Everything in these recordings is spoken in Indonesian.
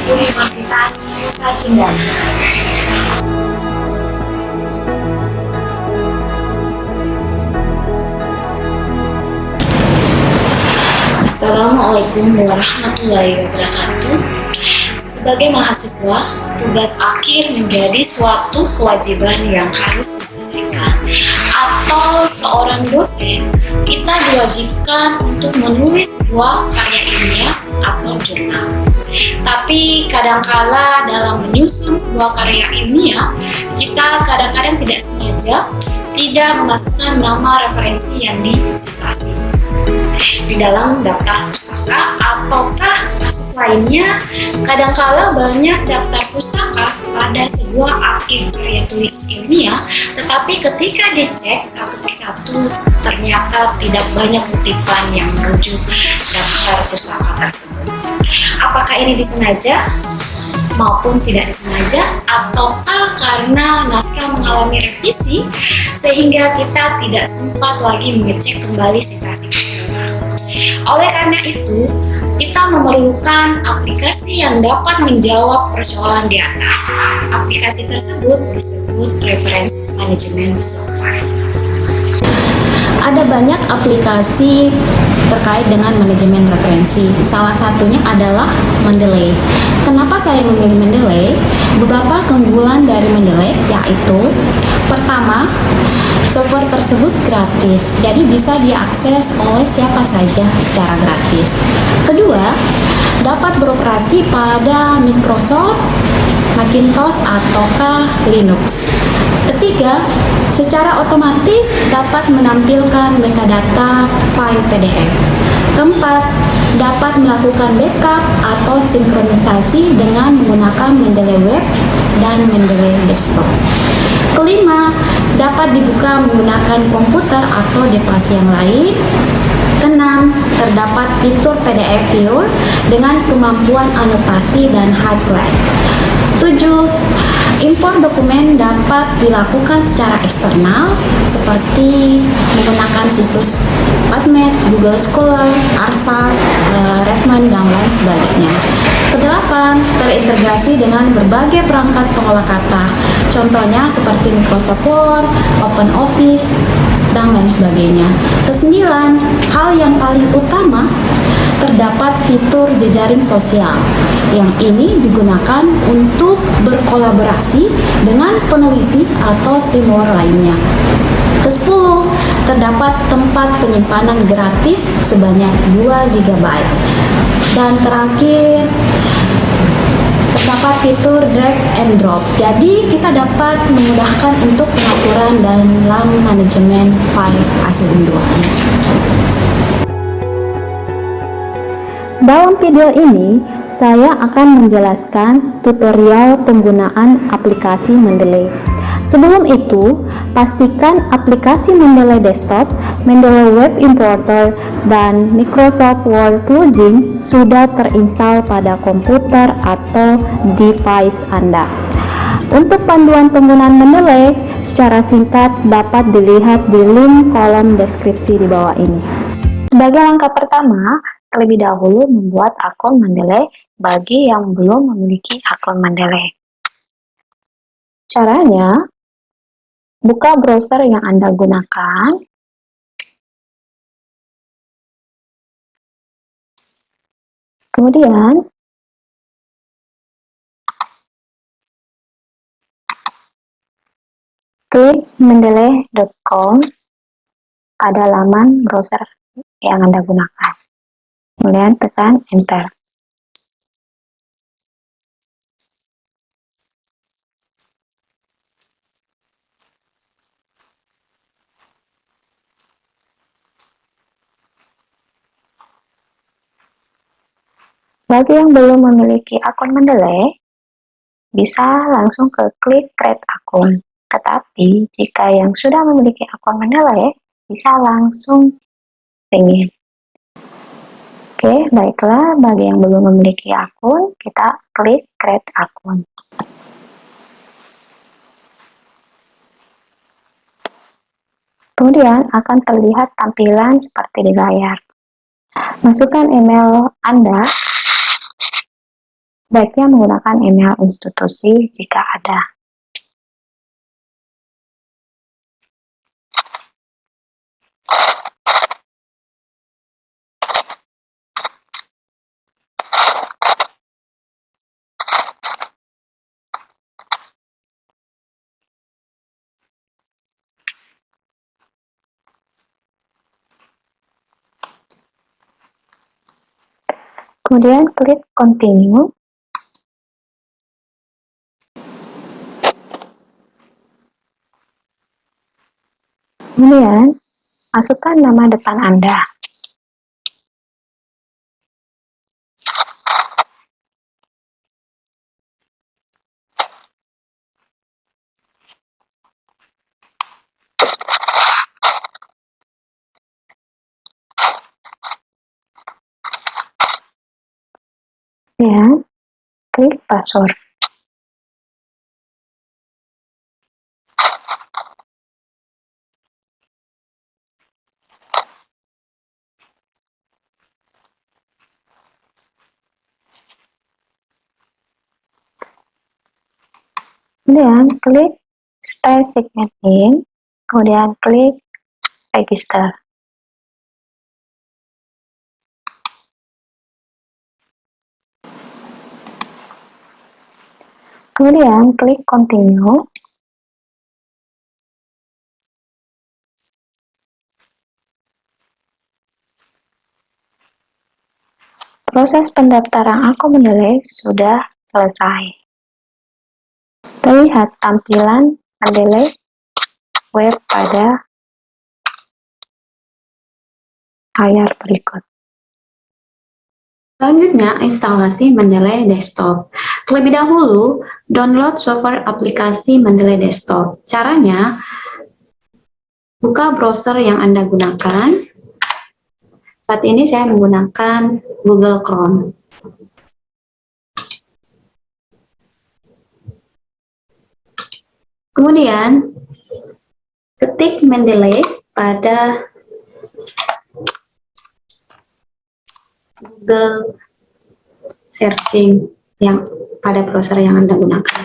Universitas Nusa Cendana. Assalamualaikum warahmatullahi wabarakatuh. Sebagai mahasiswa, tugas akhir menjadi suatu kewajiban yang harus diselesaikan. Atau seorang dosen, kita diwajibkan untuk menulis sebuah karya ilmiah atau jurnal. Tapi kadangkala dalam menyusun sebuah karya ilmiah, kita kadang-kadang tidak sengaja tidak memasukkan nama referensi yang disitasi di dalam daftar pustaka ataukah kasus lainnya. Kadangkala banyak daftar pustaka pada sebuah akhir karya tulis ilmiah, tetapi ketika dicek satu persatu ternyata tidak banyak kutipan yang merujuk daftar pustaka tersebut. Apakah ini disengaja maupun tidak disengaja, ataukah karena naskah mengalami revisi sehingga kita tidak sempat lagi mengecek kembali citasi pustaka. Oleh karena itu, kita memerlukan aplikasi yang dapat menjawab persoalan di atas. Aplikasi tersebut disebut Reference Management Software. Ada banyak aplikasi terkait dengan manajemen referensi. Salah satunya adalah Mendeley. Kenapa saya memilih Mendeley? Beberapa keunggulan dari Mendeley yaitu pertama, software tersebut gratis, jadi bisa diakses oleh siapa saja secara gratis. Kedua, dapat beroperasi pada Microsoft, Macintosh, ataukah Linux. Ketiga, secara otomatis dapat menampilkan metadata file PDF. Keempat, dapat melakukan backup atau sinkronisasi dengan menggunakan Mendeley Web dan Mendeley Desktop. Kelima, dapat dibuka menggunakan komputer atau device yang lain. Keenam, terdapat fitur PDF Viewer dengan kemampuan anotasi dan highlight. 7. Impor dokumen dapat dilakukan secara eksternal seperti menggunakan situs PubMed, Google Scholar, Arsa, Redmine, dan lain sebagainya. Kedelapan, terintegrasi dengan berbagai perangkat pengolah kata, contohnya seperti Microsoft Word, OpenOffice, dan lain sebagainya. Kesembilan, hal yang paling utama, terdapat fitur jejaring sosial yang ini digunakan untuk berkolaborasi dengan peneliti atau tim luar lainnya. Ke-10, terdapat tempat penyimpanan gratis sebanyak 2 GB. Dan terakhir, terdapat fitur drag and drop. Jadi kita dapat memudahkan untuk pengaturan dalam manajemen file hasil unduhan. Dalam video ini, saya akan menjelaskan tutorial penggunaan aplikasi Mendeley. Sebelum itu, pastikan aplikasi Mendeley Desktop, Mendeley Web Importer, dan Microsoft Word Plugin sudah terinstall pada komputer atau device Anda. Untuk panduan penggunaan Mendeley secara singkat dapat dilihat di link kolom deskripsi di bawah ini. Sebagai langkah pertama, terlebih dahulu membuat akun Mendeley bagi yang belum memiliki akun Mendeley. Caranya, buka browser yang Anda gunakan. Kemudian, klik mendeley.com pada laman browser yang Anda gunakan. Kemudian tekan Enter. Bagi yang belum memiliki akun Mendeley, bisa langsung ke klik Create Akun. Tetapi, jika yang sudah memiliki akun Mendeley, bisa langsung login. Oke, baiklah, bagi yang belum memiliki akun, kita klik Create Akun. Kemudian akan terlihat tampilan seperti di layar. Masukkan email Anda Sebaiknya menggunakan email institusi jika ada. Kemudian klik continue. Kemudian masukkan nama depan Anda. Ya, klik password. Kemudian klik stay sign in, kemudian klik register. Kemudian klik continue. Proses pendaftaran akun Mendeley sudah selesai. Terlihat tampilan Mendeley web pada layar berikut. Selanjutnya, instalasi Mendeley Desktop. Terlebih dahulu, download software aplikasi Mendeley Desktop. Caranya, buka browser yang Anda gunakan. Saat ini saya menggunakan Google Chrome. Kemudian, ketik Mendeley pada Google searching yang pada browser yang Anda gunakan.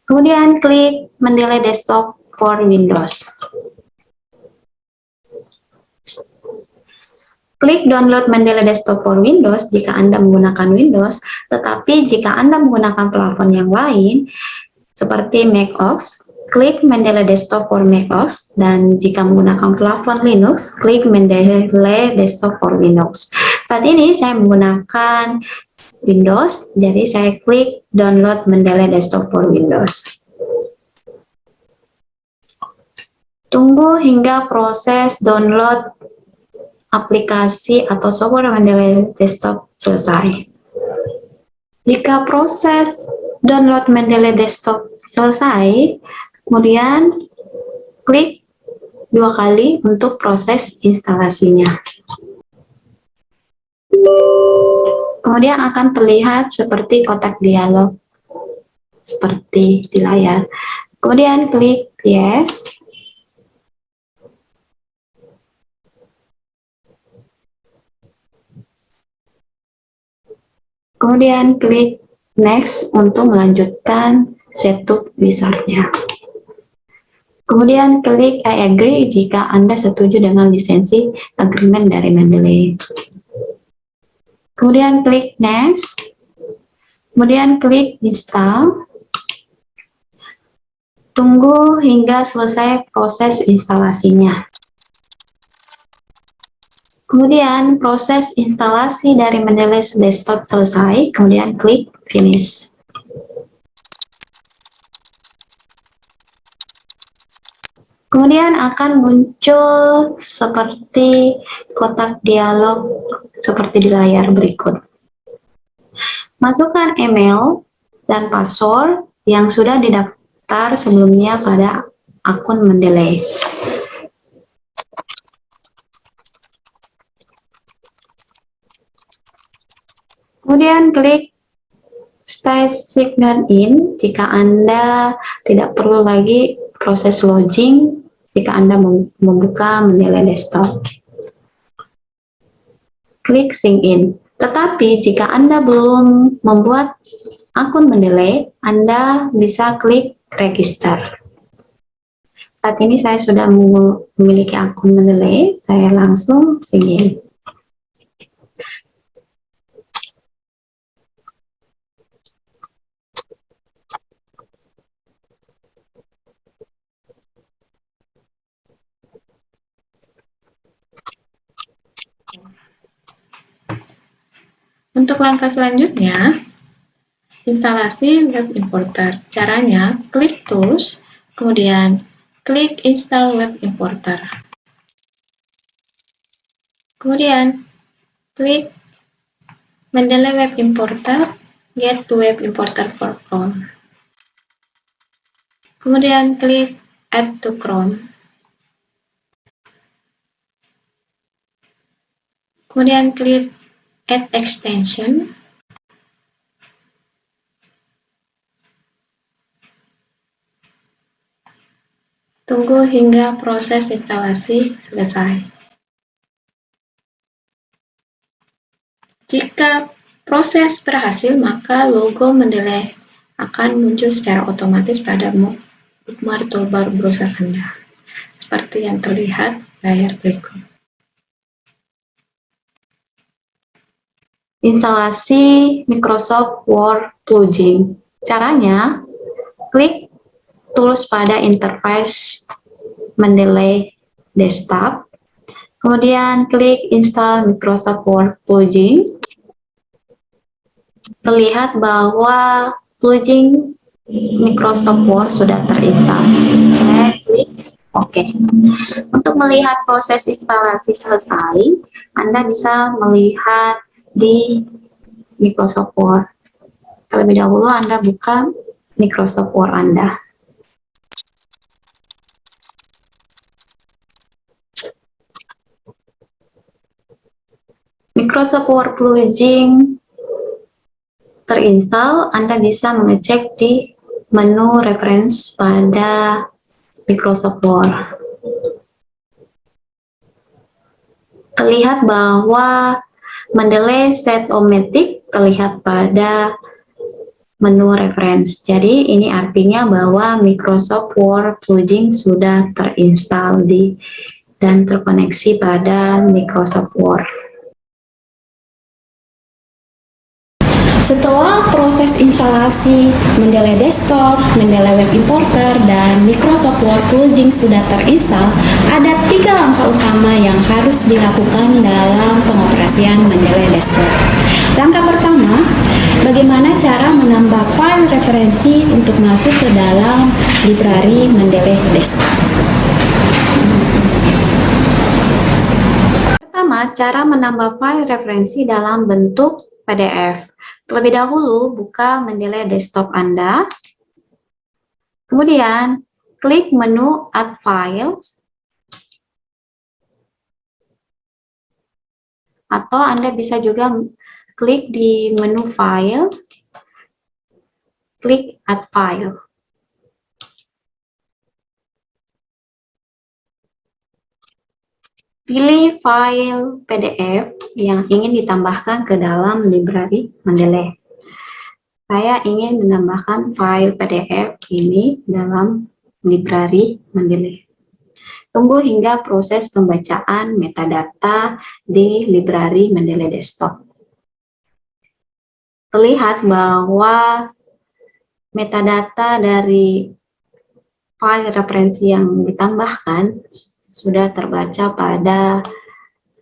Kemudian klik Mendeley Desktop for Windows. Klik download Mendeley Desktop for Windows jika Anda menggunakan Windows, tetapi jika Anda menggunakan plafon yang lain, seperti macOS, klik Mendeley Desktop for macOS, dan jika menggunakan plafon Linux, klik Mendeley Desktop for Linux. Saat ini saya menggunakan Windows, jadi saya klik download Mendeley Desktop for Windows. Tunggu hingga proses download aplikasi atau software Mendeley Desktop selesai. Jika proses download Mendeley Desktop selesai, kemudian klik 2 kali untuk proses instalasinya. Kemudian akan terlihat seperti kotak dialog seperti di layar. Kemudian klik yes. Kemudian klik next untuk melanjutkan setup wizard-nya. Kemudian klik I agree jika Anda setuju dengan lisensi agreement dari Mendeley. Kemudian klik next. Kemudian klik install. Tunggu hingga selesai proses instalasinya. Kemudian proses instalasi dari Mendeley Desktop selesai, kemudian klik finish. Kemudian akan muncul seperti kotak dialog seperti di layar berikut. Masukkan email dan password yang sudah didaftar sebelumnya pada akun Mendeley. Kemudian klik Stay Signed In jika Anda tidak perlu lagi proses login jika Anda membuka Mendeley Desktop. Klik Sign In. Tetapi jika Anda belum membuat akun Mendeley, Anda bisa klik register. Saat ini saya sudah memiliki akun Mendeley, saya langsung sign in. Untuk langkah selanjutnya, instalasi web importer. Caranya, klik Tools, kemudian klik Install Web Importer. Kemudian, klik Mendeley Web Importer, Get to Web Importer for Chrome. Kemudian, klik Add to Chrome. Kemudian, klik Add Extension. Tunggu hingga proses instalasi selesai. Jika proses berhasil, maka logo Mendeley akan muncul secara otomatis pada bookmark toolbar browser Anda, seperti yang terlihat layar berikut. Instalasi Microsoft Word plugin. Caranya, klik Tools pada interface Mendeley Desktop, kemudian klik Install Microsoft Word plugin. Terlihat bahwa plugin Microsoft Word sudah terinstall. Saya klik OK. Untuk melihat proses instalasi selesai, Anda bisa melihat di Microsoft Word. Terlebih dahulu Anda buka Microsoft Word Anda. Microsoft Word plugin terinstall, Anda bisa mengecek di menu reference pada Microsoft Word. Terlihat bahwa Mendeley Set-O-Matic terlihat pada menu reference. Jadi ini artinya bahwa Microsoft Word plugin sudah terinstall dan terkoneksi pada Microsoft Word. Setelah proses instalasi Mendeley Desktop, Mendeley Web Importer, dan Microsoft Word plugin sudah terinstall, ada 3 langkah utama yang harus dilakukan dalam pengoperasian Mendeley Desktop. Langkah pertama, bagaimana cara menambah file referensi untuk masuk ke dalam library Mendeley Desktop. Pertama, cara menambah file referensi dalam bentuk PDF. Terlebih dahulu, buka Mendeley Desktop Anda. Kemudian, klik menu Add Files. Atau Anda bisa juga klik di menu File, klik Add File. Pilih file PDF yang ingin ditambahkan ke dalam library Mendeley. Saya ingin menambahkan file PDF ini dalam library Mendeley. Tunggu hingga proses pembacaan metadata di library Mendeley Desktop. Terlihat bahwa metadata dari file referensi yang ditambahkan sudah terbaca pada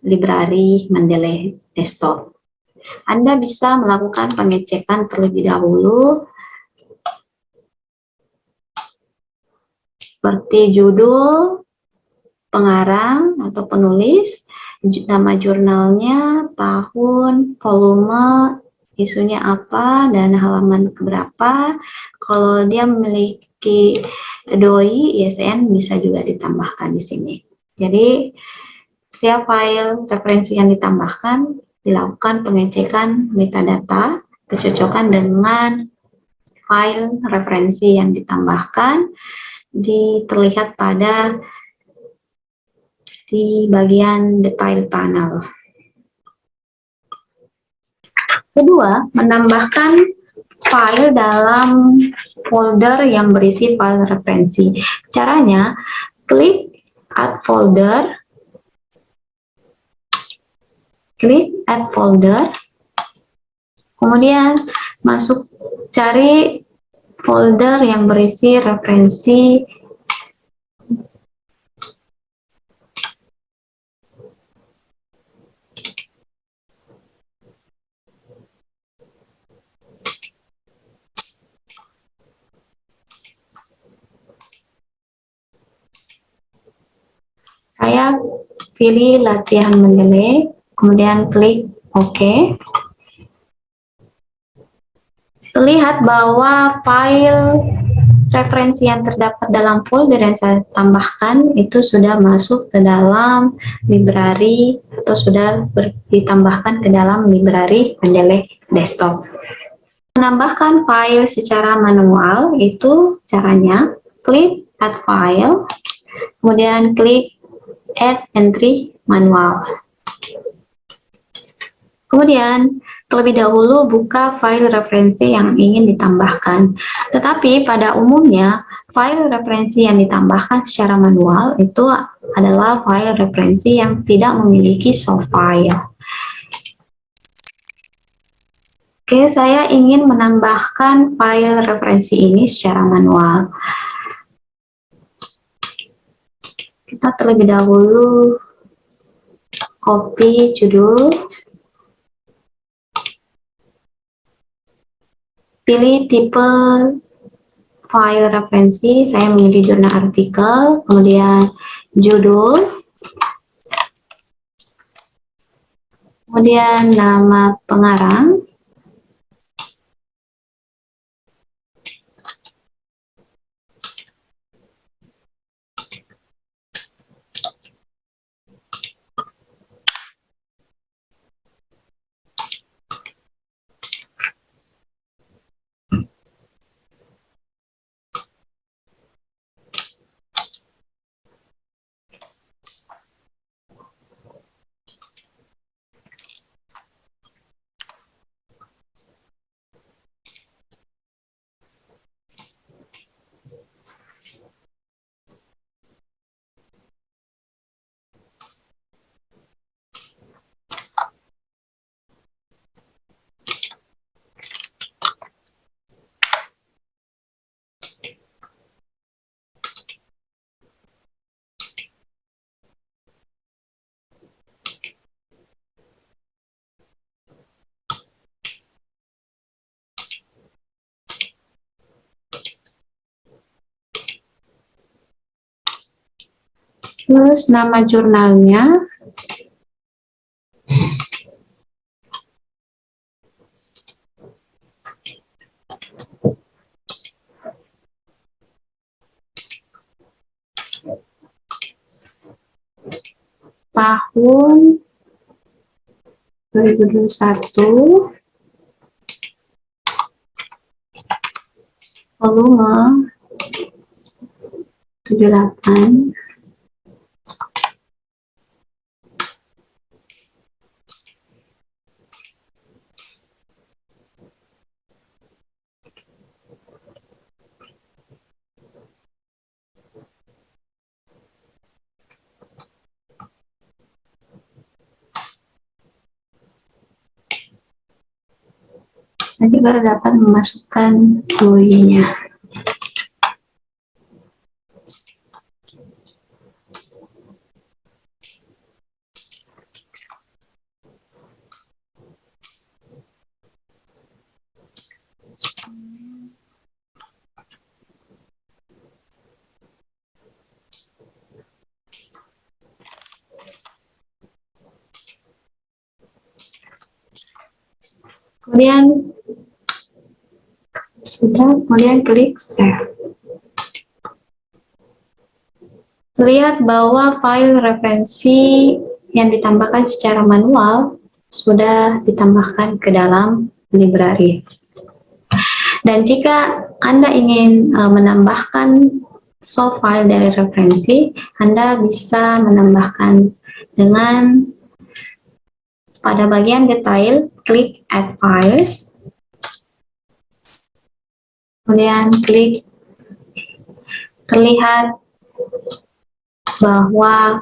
library Mendeley Desktop. Anda bisa melakukan pengecekan terlebih dahulu seperti judul, pengarang atau penulis, nama jurnalnya, tahun, volume, isunya apa, dan halaman keberapa. Kalau dia memiliki DOI, ISN bisa juga ditambahkan di sini. Jadi, setiap file referensi yang ditambahkan, dilakukan pengecekan metadata, kecocokan dengan file referensi yang ditambahkan, terlihat pada di bagian detail panel. Kedua, menambahkan file dalam folder yang berisi file referensi. Caranya, klik Add Folder, kemudian cari folder yang berisi referensi saya pilih latihan Mendeley, kemudian klik OK. Lihat bahwa file referensi yang terdapat dalam folder yang saya tambahkan itu sudah masuk ke dalam library atau sudah ditambahkan ke dalam library Mendeley Desktop. Menambahkan file secara manual itu caranya klik Add File, kemudian klik Add Entry Manual. Kemudian, terlebih dahulu buka file referensi yang ingin ditambahkan. Tetapi pada umumnya, file referensi yang ditambahkan secara manual itu adalah file referensi yang tidak memiliki source file. Oke, saya ingin menambahkan file referensi ini secara manual. Kita terlebih dahulu copy judul, pilih tipe file referensi, saya memilih jurnal artikel, kemudian judul, kemudian nama pengarang, terus nama jurnalnya, tahun 2021, volume 78, nanti baru dapat memasukkan GUI-nya. Kemudian klik save. Lihat bahwa file referensi yang ditambahkan secara manual sudah ditambahkan ke dalam library. Dan jika Anda ingin menambahkan source file dari referensi, Anda bisa menambahkan dengan pada bagian detail, klik Add Files, kemudian klik, terlihat bahwa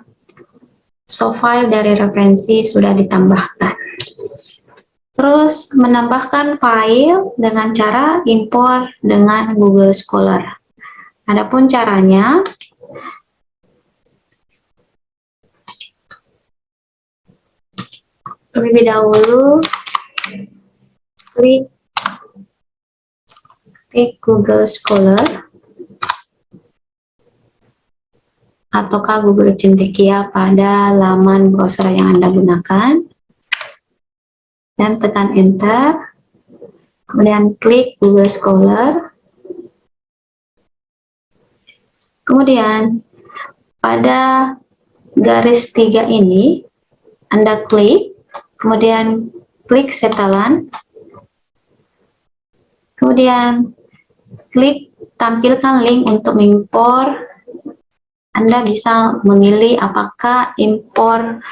file dari referensi sudah ditambahkan. Terus menambahkan file dengan cara import dengan Google Scholar. Adapun caranya, terlebih dahulu klik Google Scholar ataukah Google Cendekia pada laman browser yang Anda gunakan, dan tekan Enter, kemudian klik Google Scholar, kemudian pada garis 3 ini Anda klik, kemudian klik setelan, kemudian klik tampilkan link untuk mengimpor. Anda bisa memilih apakah impor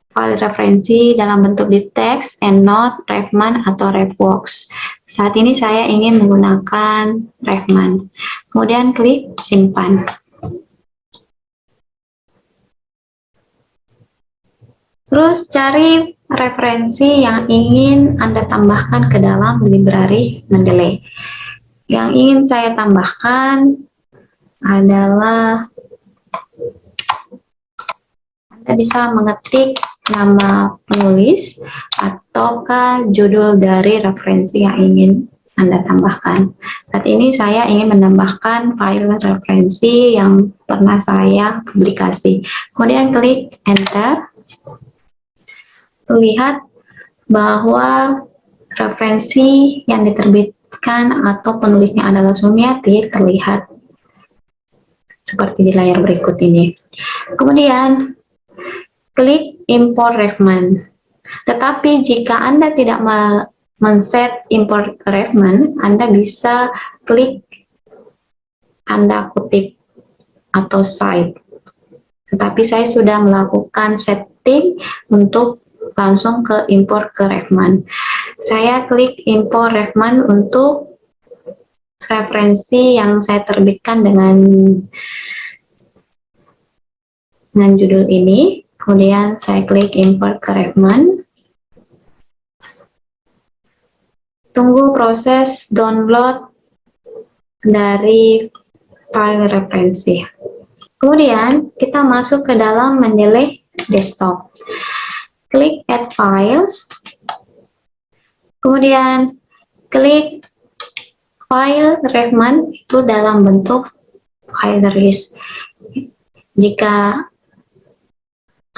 file referensi dalam bentuk di teks, EndNote, Revman, atau RevWorks. Saat ini saya ingin menggunakan Revman. Kemudian klik simpan. Terus cari referensi yang ingin Anda tambahkan ke dalam library Mendeley. Yang ingin saya tambahkan adalah Anda bisa mengetik nama penulis ataukah judul dari referensi yang ingin Anda tambahkan. Saat ini saya ingin menambahkan file referensi yang pernah saya publikasi. Kemudian klik Enter. Terlihat bahwa referensi yang diterbitkan atau penulisnya adalah Sumiati terlihat seperti di layar berikut ini. Kemudian klik import Revman. Tetapi jika Anda tidak men-set import Revman, Anda bisa klik tanda kutip atau site. Tetapi saya sudah melakukan setting untuk langsung ke import ke Revman. Saya klik import Revman untuk referensi yang saya terbitkan dengan judul ini. Kemudian saya klik import ke Revman. Tunggu proses download dari file referensi. Kemudian kita masuk ke dalam Mendeley Desktop. Klik Add Files. Kemudian klik file Revman itu dalam bentuk file list. Jika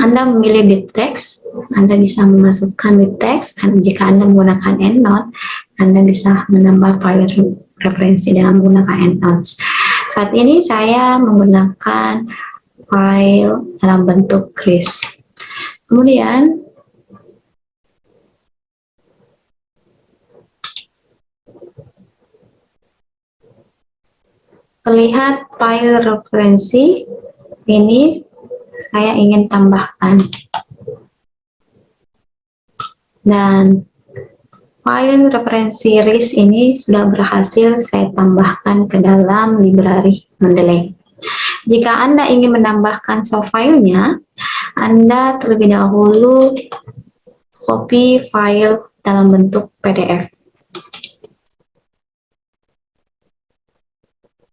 Anda memilih bit text, Anda bisa memasukkan bit text, dan jika Anda menggunakan EndNote, Anda bisa menambah file referensi dengan menggunakan EndNotes. Saat ini saya menggunakan file dalam bentuk Kris. Kemudian terlihat file referensi ini saya ingin tambahkan, dan file referensi list ini sudah berhasil saya tambahkan ke dalam library Mendeley. Jika Anda ingin menambahkan soft filenya, Anda terlebih dahulu copy file dalam bentuk PDF.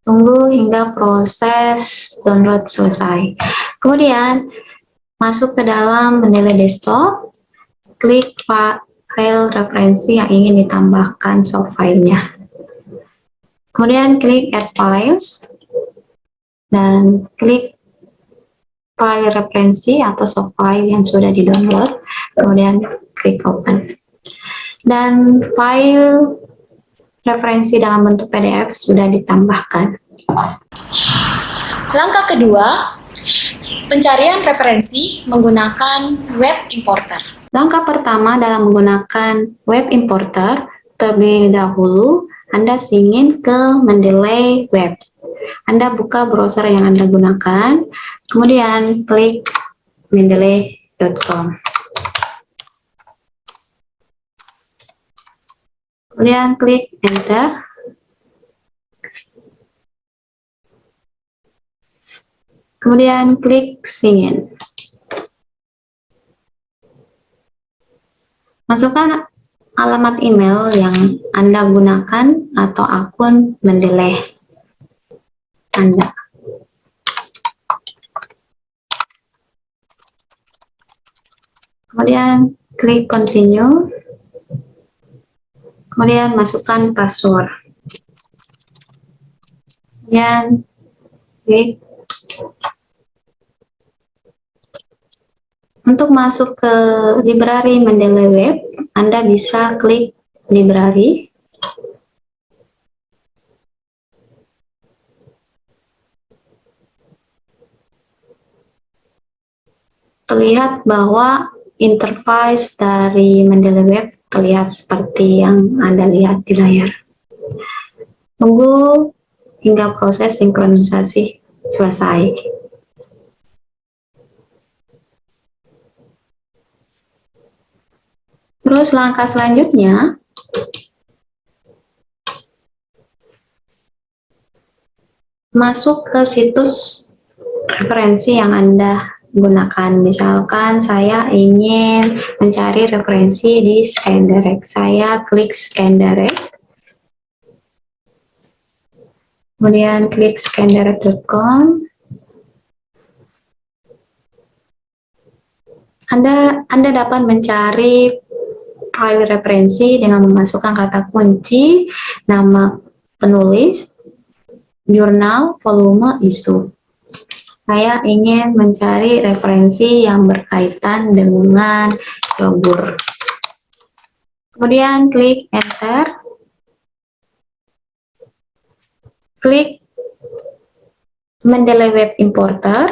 Tunggu hingga proses download selesai. Kemudian masuk ke dalam Mendeley Desktop, klik file referensi yang ingin ditambahkan soft filenya. Kemudian klik Add Files dan klik file referensi atau soft file yang sudah di-download. Kemudian klik Open. Dan file referensi dalam bentuk PDF sudah ditambahkan. Langkah kedua, pencarian referensi menggunakan web importer. Langkah pertama dalam menggunakan web importer, terlebih dahulu Anda ingin ke Mendeley Web. Anda buka browser yang Anda gunakan, kemudian klik mendeley.com. kemudian klik enter, kemudian klik sign in. Masukkan alamat email yang Anda gunakan atau akun Mendeley Anda. Kemudian klik continue, kemudian masukkan password, kemudian klik. Untuk masuk ke library Mendeley Web, Anda bisa klik library, terlihat bahwa interface dari Mendeley Web terlihat seperti yang Anda lihat di layar. Tunggu hingga proses sinkronisasi selesai. Terus langkah selanjutnya, masuk ke situs referensi yang Anda gunakan. Misalkan saya ingin mencari referensi di ScanDirect. Saya klik ScanDirect, kemudian klik scandirect.com. Anda dapat mencari file referensi dengan memasukkan kata kunci, nama penulis, jurnal, volume, isu. Saya ingin mencari referensi yang berkaitan dengan yogurt. Kemudian klik enter, klik Mendeley Web Importer,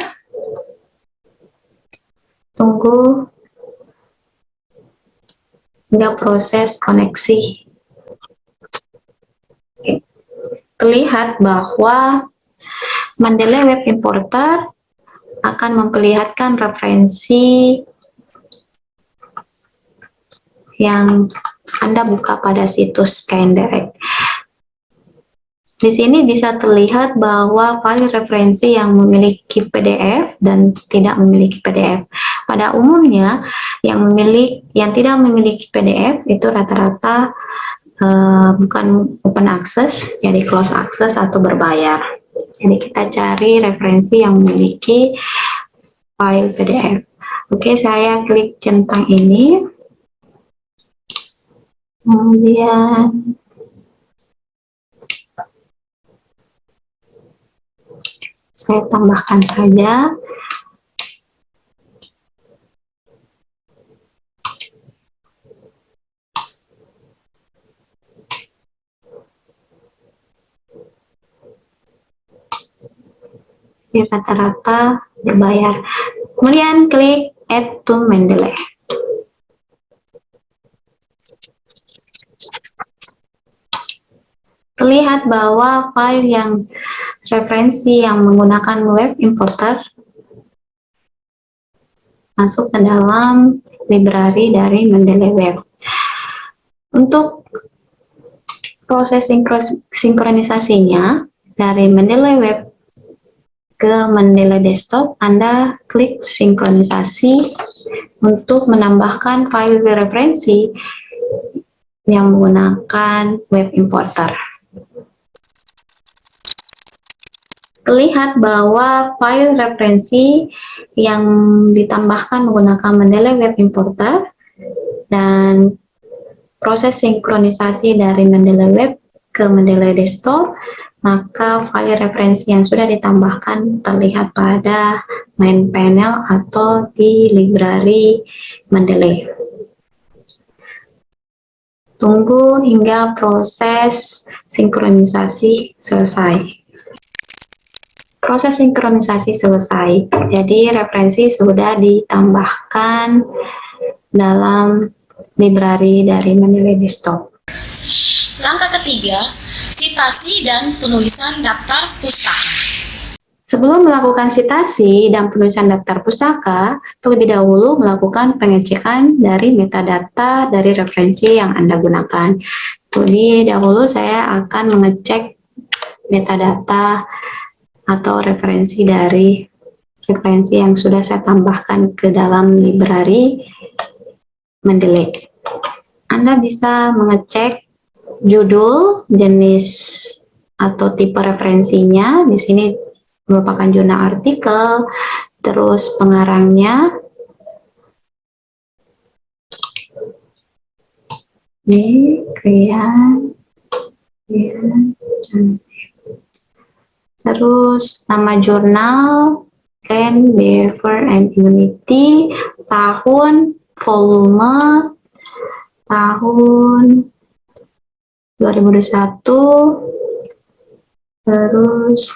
tunggu hingga proses koneksi. Terlihat bahwa Mendeley Web Importer akan memperlihatkan referensi yang Anda buka pada situs ScanDirect. Di sini bisa terlihat bahwa file referensi yang memiliki PDF dan tidak memiliki PDF. Pada umumnya, yang tidak memiliki PDF itu rata-rata bukan open access, jadi close access atau berbayar. Jadi kita cari referensi yang memiliki file PDF. Oke, saya klik centang ini. Kemudian saya tambahkan saja. Rata-rata berbayar. Kemudian klik Add to Mendeley. Terlihat bahwa file yang referensi yang menggunakan web importer masuk ke dalam library dari Mendeley Web. Untuk proses sinkronisasinya dari Mendeley Web ke Mendeley Desktop, Anda klik sinkronisasi untuk menambahkan file referensi yang menggunakan web importer. Terlihat bahwa file referensi yang ditambahkan menggunakan Mendeley Web Importer dan proses sinkronisasi dari Mendeley Web ke Mendeley Desktop, maka file referensi yang sudah ditambahkan terlihat pada main panel atau di library Mendeley. Tunggu hingga proses sinkronisasi selesai. Proses sinkronisasi selesai, jadi referensi sudah ditambahkan dalam library dari Mendeley Desktop. Langkah ketiga, sitasi dan penulisan daftar pustaka. Sebelum melakukan sitasi dan penulisan daftar pustaka, terlebih dahulu melakukan pengecekan dari metadata dari referensi yang Anda gunakan. Jadi dahulu saya akan mengecek metadata atau referensi dari referensi yang sudah saya tambahkan ke dalam library Mendeley. Anda bisa mengecek judul, jenis atau tipe referensinya. Di sini merupakan jurnal artikel, terus pengarangnya. Ini terus nama jurnal, brand, behavior, and immunity, tahun, volume, tahun 2021, terus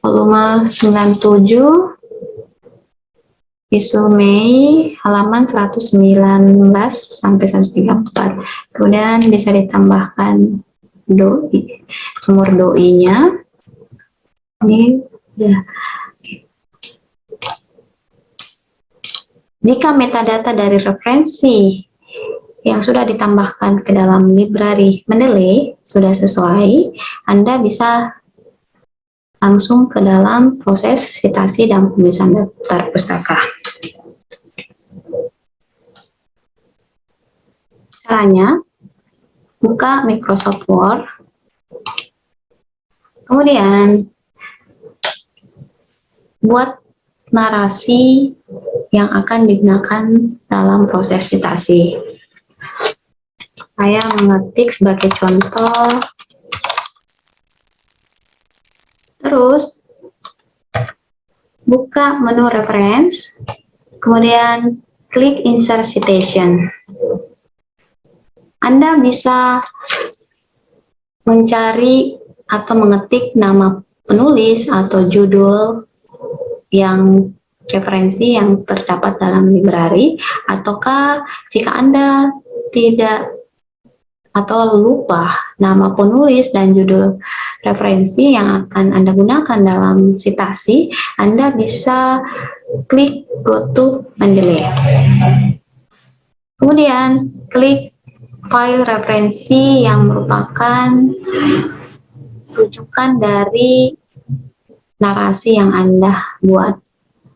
volume 97, isu Mei, halaman 119 sampai 134. Kemudian bisa ditambahkan doi, nomor doi-nya. Ini ya. Jika metadata dari referensi yang sudah ditambahkan ke dalam library Mendeley sudah sesuai, Anda bisa langsung ke dalam proses sitasi dan penulisan daftar pustaka. Caranya, buka Microsoft Word, kemudian buat narasi yang akan digunakan dalam proses sitasi. Saya mengetik sebagai contoh, terus buka menu reference, kemudian klik insert citation. Anda bisa mencari atau mengetik nama penulis atau judul yang referensi yang terdapat dalam library, ataukah jika Anda tidak atau lupa nama penulis dan judul referensi yang akan Anda gunakan dalam sitasi, Anda bisa klik Go to Mendeley. Kemudian klik file referensi yang merupakan rujukan dari narasi yang Anda buat.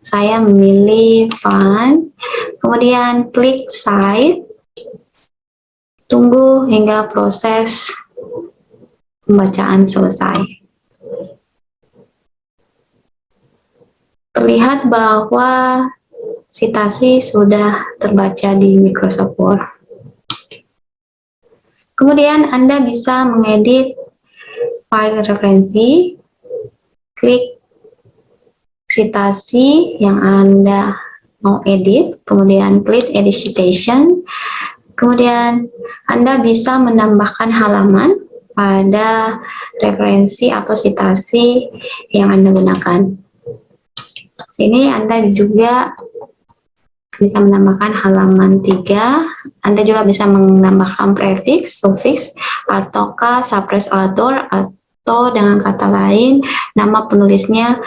Saya memilih font, kemudian klik Cite, tunggu hingga proses pembacaan selesai. Terlihat bahwa sitasi sudah terbaca di Microsoft Word. Kemudian Anda bisa mengedit file referensi, klik sitasi yang Anda mau edit, kemudian klik Edit Citation, kemudian Anda bisa menambahkan halaman pada referensi atau sitasi yang Anda gunakan. Sini Anda juga bisa menambahkan halaman 3, Anda juga bisa menambahkan prefix, suffix, ataukah suppress author, atau dengan kata lain nama penulisnya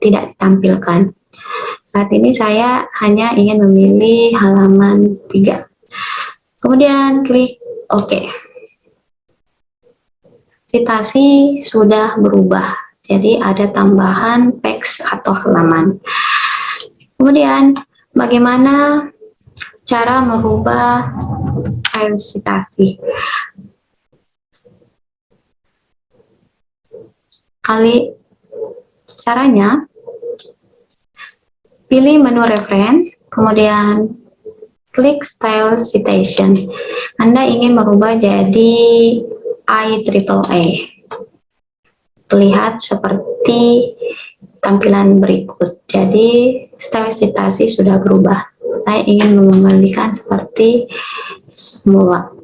tidak ditampilkan. Saat ini saya hanya ingin memilih halaman 3. Kemudian klik OK. Sitasi sudah berubah, jadi ada tambahan teks atau halaman. Kemudian bagaimana cara merubah file sitasi? Caranya, pilih menu reference, kemudian klik Style Citation. Anda ingin merubah jadi IAAA. Terlihat seperti tampilan berikut. Jadi, style sitasi sudah berubah. Saya ingin mengembalikan seperti semula.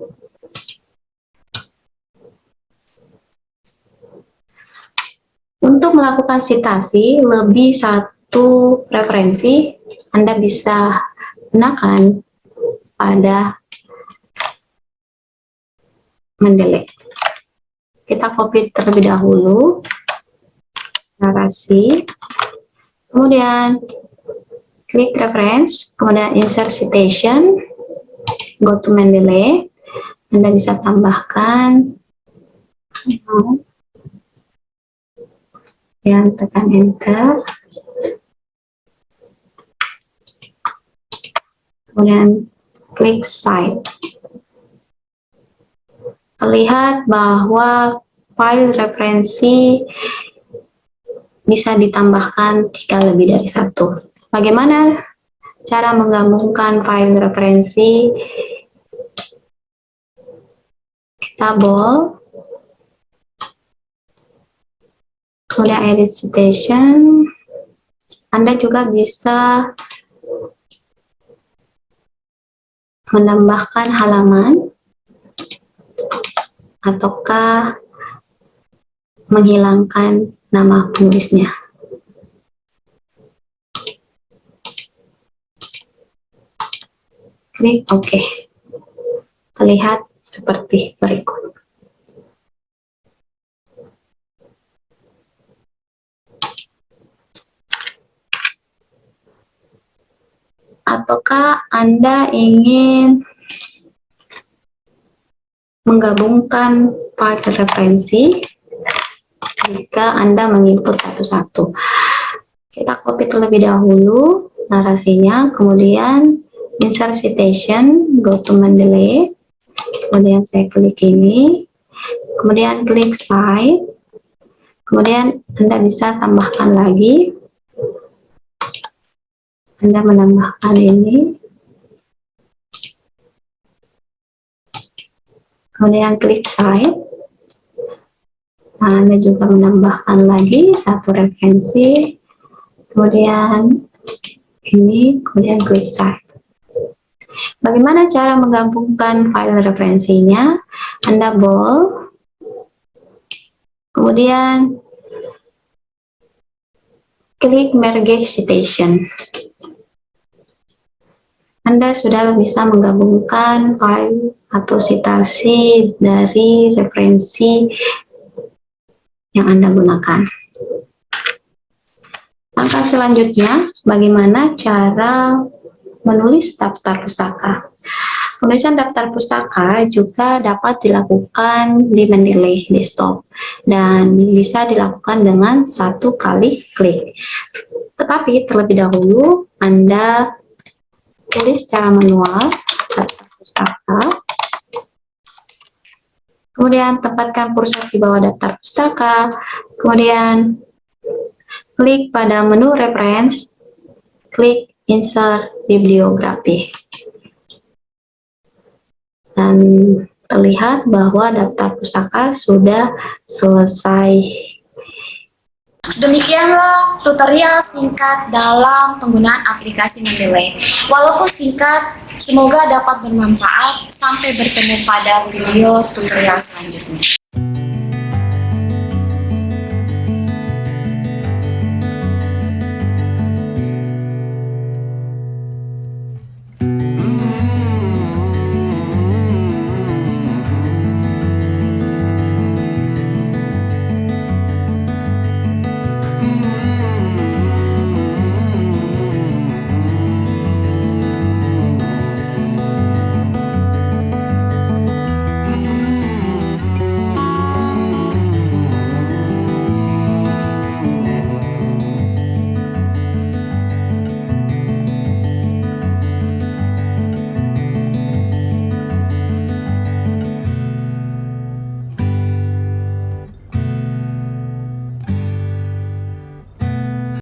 Untuk melakukan sitasi lebih satu referensi, Anda bisa gunakan pada Mendeley. Kita copy terlebih dahulu narasi, kemudian klik reference, kemudian insert citation, go to Mendeley, Anda bisa tambahkan, yang tekan enter, kemudian klik site. Terlihat bahwa file referensi bisa ditambahkan jika lebih dari satu. Bagaimana cara menggabungkan file referensi? Tabel, kemudian edit citation. Anda juga bisa menambahkan halaman ataukah menghilangkan nama penulisnya. Klik OK. Terlihat seperti berikut. Ataukah Anda ingin menggabungkan file referensi jika Anda menginput satu-satu? Kita copy terlebih dahulu narasinya, kemudian insert citation, go to Mendeley, kemudian saya klik ini, kemudian klik site, kemudian Anda bisa tambahkan lagi, Anda menambahkan ini, kemudian klik site. Nah, Anda juga menambahkan lagi satu referensi, kemudian ini, kemudian klik site. Bagaimana cara menggabungkan file referensinya? Anda bold, kemudian klik merge citation. Anda sudah bisa menggabungkan file atau citasi dari referensi yang Anda gunakan. Langkah selanjutnya, bagaimana cara menulis daftar pustaka? Penulisan daftar pustaka juga dapat dilakukan di Mendeley Desktop dan bisa dilakukan dengan satu kali klik. Tetapi terlebih dahulu Anda tulis secara manual daftar pustaka, kemudian tempatkan kursor di bawah daftar pustaka, kemudian klik pada menu reference, klik insert bibliografi, dan terlihat bahwa daftar pustaka sudah selesai. Demikianlah tutorial singkat dalam penggunaan aplikasi Mendeley. Walaupun singkat, semoga dapat bermanfaat. Sampai bertemu pada video tutorial selanjutnya.